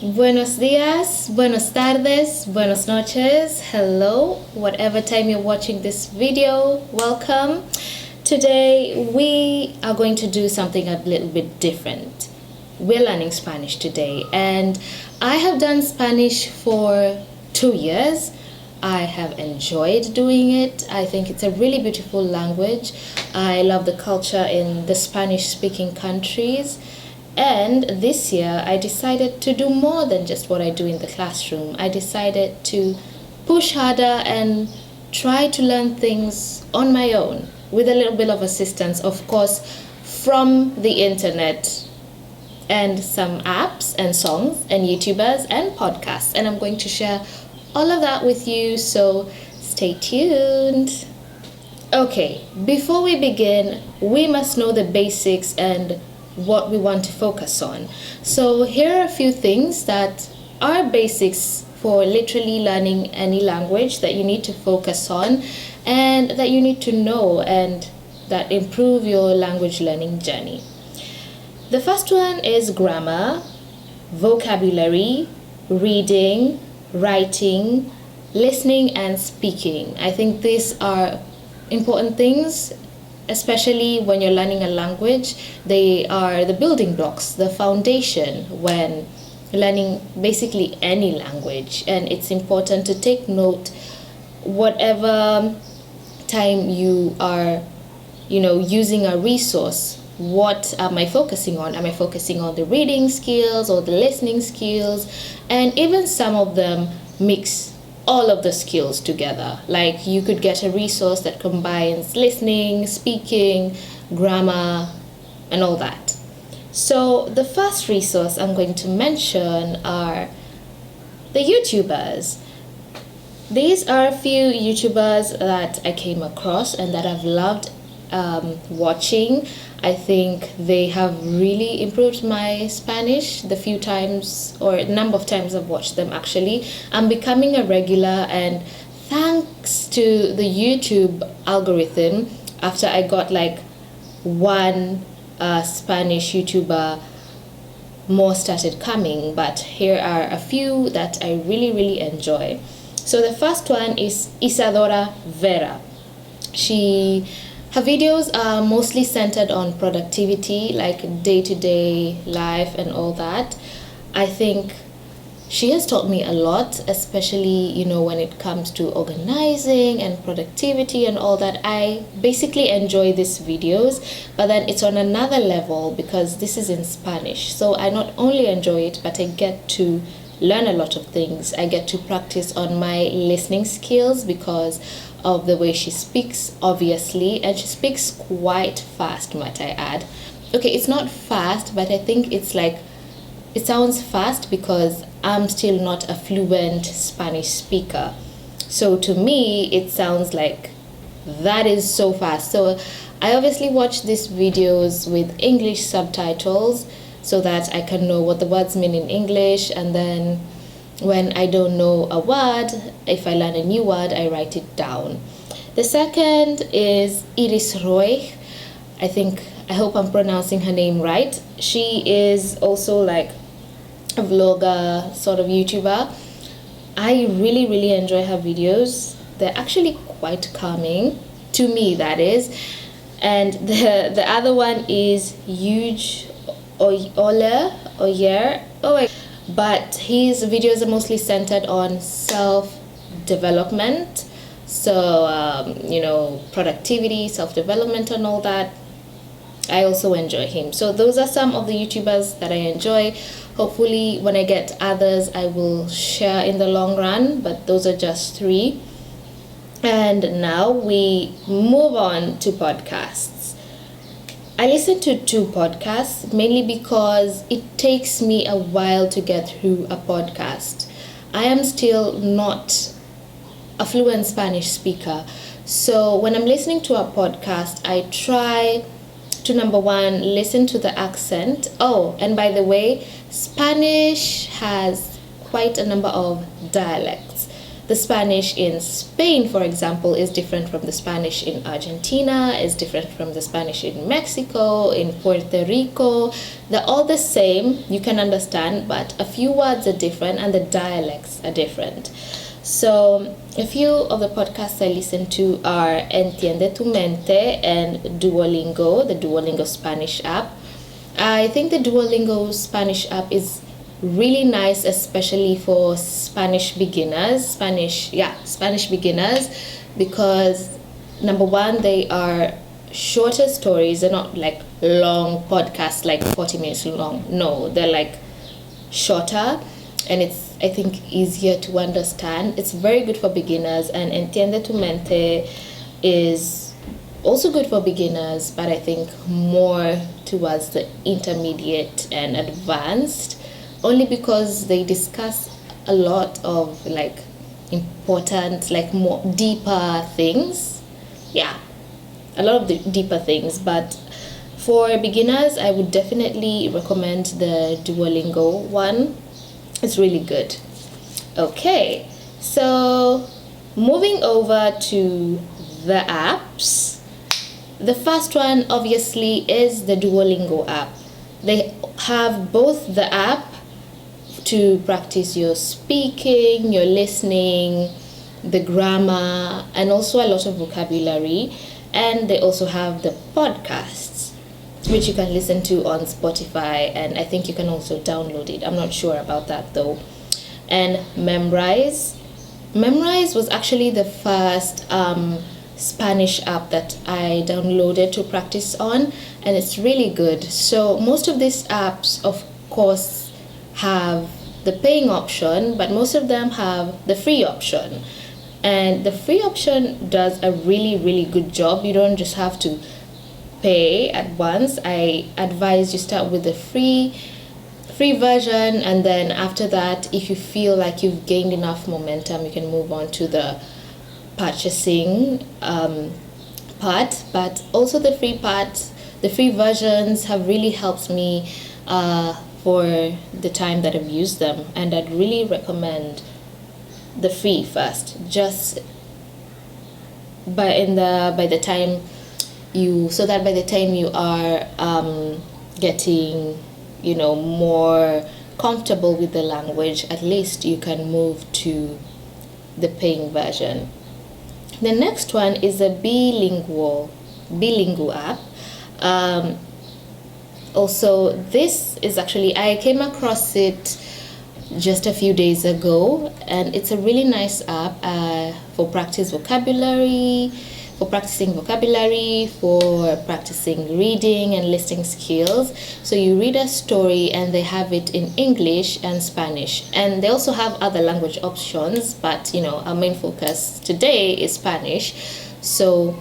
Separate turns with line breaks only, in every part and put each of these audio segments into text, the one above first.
Buenos días, buenas tardes, buenas noches, hello, whatever time you're watching this video, welcome. Today we are going to do something a little bit different. We're learning Spanish today, and I have done Spanish for 2 years. I have enjoyed doing it. I think it's a really beautiful language. I love the culture in the Spanish-speaking countries. And this year, I decided to do more than just what I do in the classroom. I decided to push harder and try to learn things on my own with a little bit of assistance, of course, from the internet and some apps and songs and YouTubers and podcasts. And I'm going to share all of that with you, so stay tuned. Okay, before we begin, we must know the basics and what we want to focus on. So here are a few things that are basics for literally learning any language that you need to focus on and that you need to know and that improve your language learning journey. The first one is grammar, vocabulary, reading, writing, listening, and speaking. I think these are important things, especially when you're learning a language. They are the building blocks, the foundation when learning basically any language. And it's important to take note whatever time you are, using a resource. What am I focusing on? Am I focusing on the reading skills or the listening skills? And even some of them mix all of the skills together. Like you could get a resource that combines listening, speaking, grammar, and all that. So the first resource I'm going to mention are the YouTubers. These are a few YouTubers that I came across and that I've loved watching. I think they have really improved my Spanish the few times or number of times I've watched them. Actually, I'm becoming a regular, and thanks to the YouTube algorithm, after I got like one Spanish YouTuber, more started coming, but here are a few that I really enjoy. So the first one is Isadora Vera. Her videos are mostly centered on productivity, like day-to-day life and all that. I think she has taught me a lot, especially, when it comes to organizing and productivity and all that. I basically enjoy these videos, but then it's on another level because this is in Spanish. So I not only enjoy it, but I get to learn a lot of things. I get to practice on my listening skills because of the way she speaks, obviously, and she speaks quite fast, might I add. Okay, it's not fast, but I think it's like, it sounds fast because I'm still not a fluent Spanish speaker. So to me, it sounds like that is so fast. So I obviously watch these videos with English subtitles so that I can know what the words mean in English, and then when I don't know a word, if I learn a new word, I write it down. The second is Iris Roy. I hope I'm pronouncing her name right. She is also like a vlogger, sort of YouTuber. I really enjoy her videos. They're actually quite calming, to me that is. And the other one is Huge Oyer. But his videos are mostly centered on self-development. So, productivity, self-development and all that. I also enjoy him. So those are some of the YouTubers that I enjoy. Hopefully when I get others, I will share in the long run, but those are just 3. And now we move on to podcasts. I listen to 2 podcasts, mainly because it takes me a while to get through a podcast. I am still not a fluent Spanish speaker. So when I'm listening to a podcast, I try to, number 1, listen to the accent. Oh, and by the way, Spanish has quite a number of dialects. The Spanish in Spain, for example, is different from the Spanish in Argentina, is different from the Spanish in Mexico, in Puerto Rico. They're all the same, you can understand, but a few words are different and the dialects are different. So a few of the podcasts I listen to are Entiende, mente and Duolingo, the Duolingo Spanish app. I think the Duolingo Spanish app is really nice, especially for Spanish beginners, Spanish beginners, because number one, they are shorter stories. They're not like long podcasts, like 40 minutes long. No, they're like shorter, and it's, I think, easier to understand. It's very good for beginners, and Entiende tu mente is also good for beginners, but I think more towards the intermediate and advanced, only because they discuss a lot of like important, like more deeper things. Yeah, a lot of the deeper things. But for beginners, I would definitely recommend the Duolingo one. It's really good. Okay, so moving over to the apps. The first one obviously is the Duolingo app. They have both the app to practice your speaking, your listening, the grammar, and also a lot of vocabulary. And they also have the podcasts, which you can listen to on Spotify, and I think you can also download it. I'm not sure about that though. And Memrise. Memrise was actually the first Spanish app that I downloaded to practice on, and it's really good. So most of these apps, of course, have the paying option, but most of them have the free option. And the free option does a really good job. You don't just have to pay at once. I advise you start with the free version, and then after that, if you feel like you've gained enough momentum, you can move on to the purchasing part. But also the free versions have really helped me for the time that I've used them, and I'd really recommend the free first, just by the time you are getting more comfortable with the language, at least you can move to the paying version. The next one is a Beelinguapp. Also, this is actually, I came across it just a few days ago, and it's a really nice app for practicing vocabulary, for practicing reading and listening skills. So you read a story and they have it in English and Spanish, and they also have other language options, but our main focus today is Spanish. So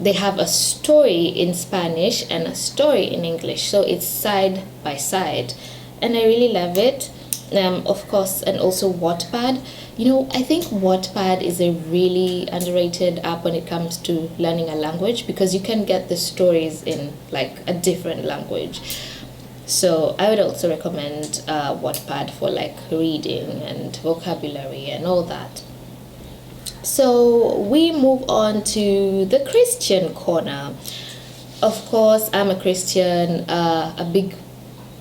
they have a story in Spanish and a story in English, so it's side by side, and I really love it. Of course, and also Wattpad. I think Wattpad is a really underrated app when it comes to learning a language, because you can get the stories in like a different language. So I would also recommend Wattpad for like reading and vocabulary and all that. So we move on to the Christian corner. Of course, I'm a Christian. A big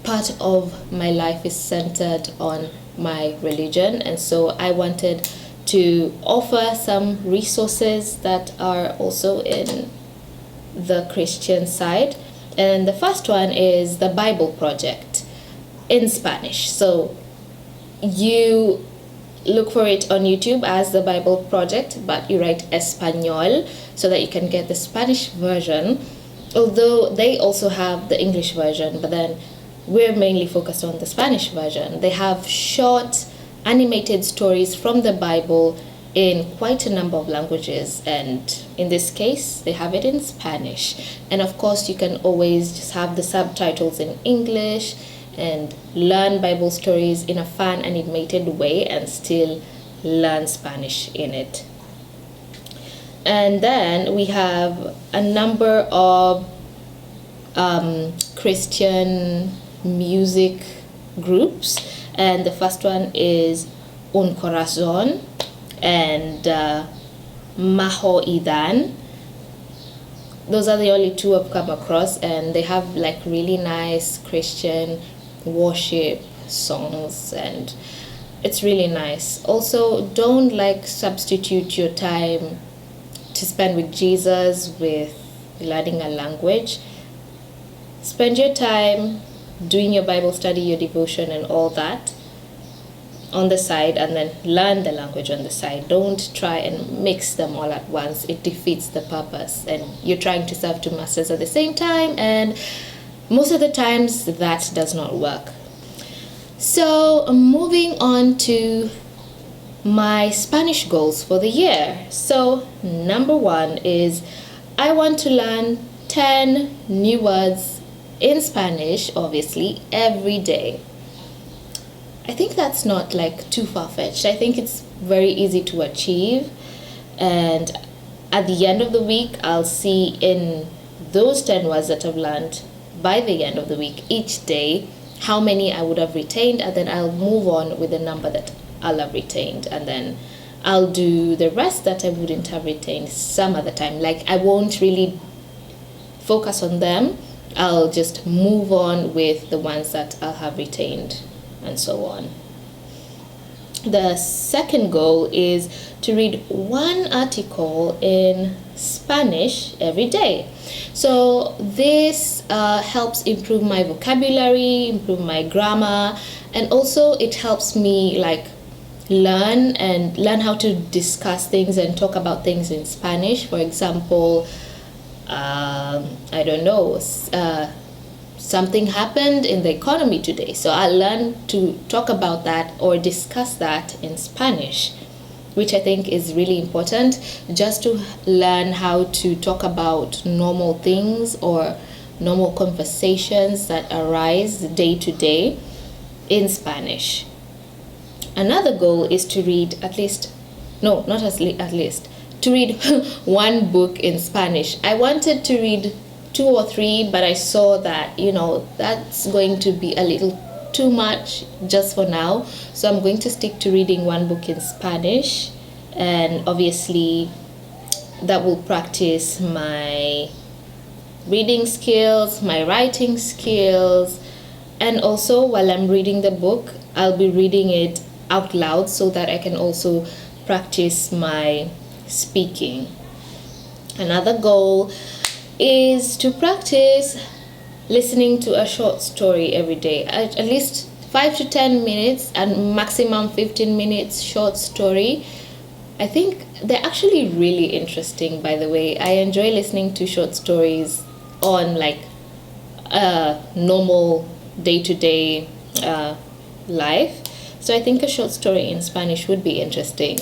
part of my life is centered on my religion, and so I wanted to offer some resources that are also in the Christian side. And the first one is the Bible Project in Spanish. So you look for it on YouTube as the Bible Project, but you write Español so that you can get the Spanish version, although they also have the English version, but then we're mainly focused on the Spanish version. They have short animated stories from the Bible in quite a number of languages, and in this case they have it in Spanish. And of course you can always just have the subtitles in English and learn Bible stories in a fun animated way and still learn Spanish in it. And then we have a number of Christian music groups, and the first one is Un Corazon. and Maho Idan. Those are the only two I've come across, and they have like really nice Christian worship songs, and it's really nice. Also, don't like substitute your time to spend with Jesus with learning a language. Spend your time doing your Bible study, your devotion, and all that on the side, and then learn the language on the side. Don't try and mix them all at once. It defeats the purpose, and you're trying to serve two masters at the same time, and most of the times that does not work. So moving on to my Spanish goals for the year. So number 1 is I want to learn 10 new words in Spanish, obviously, every day. I think that's not like too far-fetched. I think it's very easy to achieve, and at the end of the week I'll see in those 10 words that I've learned by the end of the week each day how many I would have retained, and then I'll move on with the number that I'll have retained, and then I'll do the rest that I wouldn't have retained some other time. Like, I won't really focus on them. I'll just move on with the ones that I'll have retained, and so on. The second goal is to read one article in Spanish every day. So this helps improve my vocabulary, improve my grammar, and also it helps me like learn how to discuss things and talk about things in Spanish. For example, I don't know, something happened in the economy today, so I learned to talk about that or discuss that in Spanish, which I think is really important, just to learn how to talk about normal things or normal conversations that arise day to day in Spanish. Another goal is to read to read one book in Spanish. I wanted to read 2 or 3, but I saw that, that's going to be a little too much just for now. So I'm going to stick to reading one book in Spanish, and obviously that will practice my reading skills, my writing skills, and also while I'm reading the book, I'll be reading it out loud so that I can also practice my speaking. Another goal is to practice listening to a short story every day, at least 5 to 10 minutes and maximum 15 minutes short story. I think they're actually really interesting, by the way. I enjoy listening to short stories on like a normal day-to-day life. So I think a short story in Spanish would be interesting.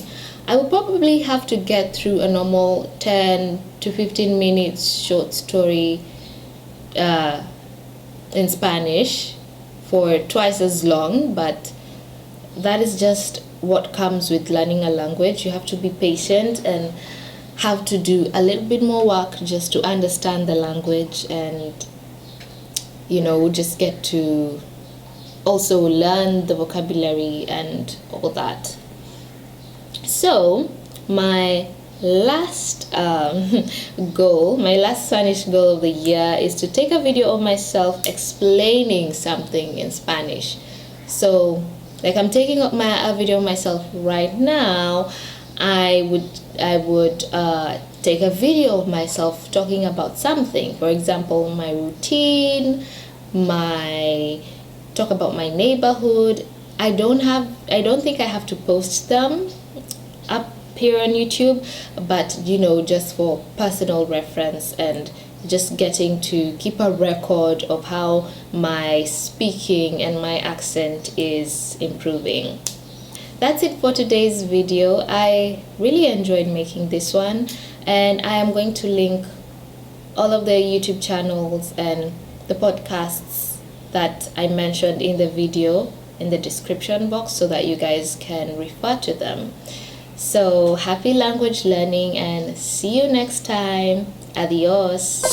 I will probably have to get through a normal 10 to 15 minutes short story in Spanish for twice as long, but that is just what comes with learning a language. You have to be patient and have to do a little bit more work just to understand the language, and just get to also learn the vocabulary and all that. So my last goal, my last Spanish goal of the year, is to take a video of myself explaining something in Spanish. So like, I'm taking up a video of myself right now. I would take a video of myself talking about something. For example, my routine, talk about my neighborhood. I don't think I have to post them up here on YouTube, but just for personal reference and just getting to keep a record of how my speaking and my accent is improving. That's it for today's video. I really enjoyed making this one, and I am going to link all of the YouTube channels and the podcasts that I mentioned in the video in the description box so that you guys can refer to them. So happy language learning, and see you next time. Adios.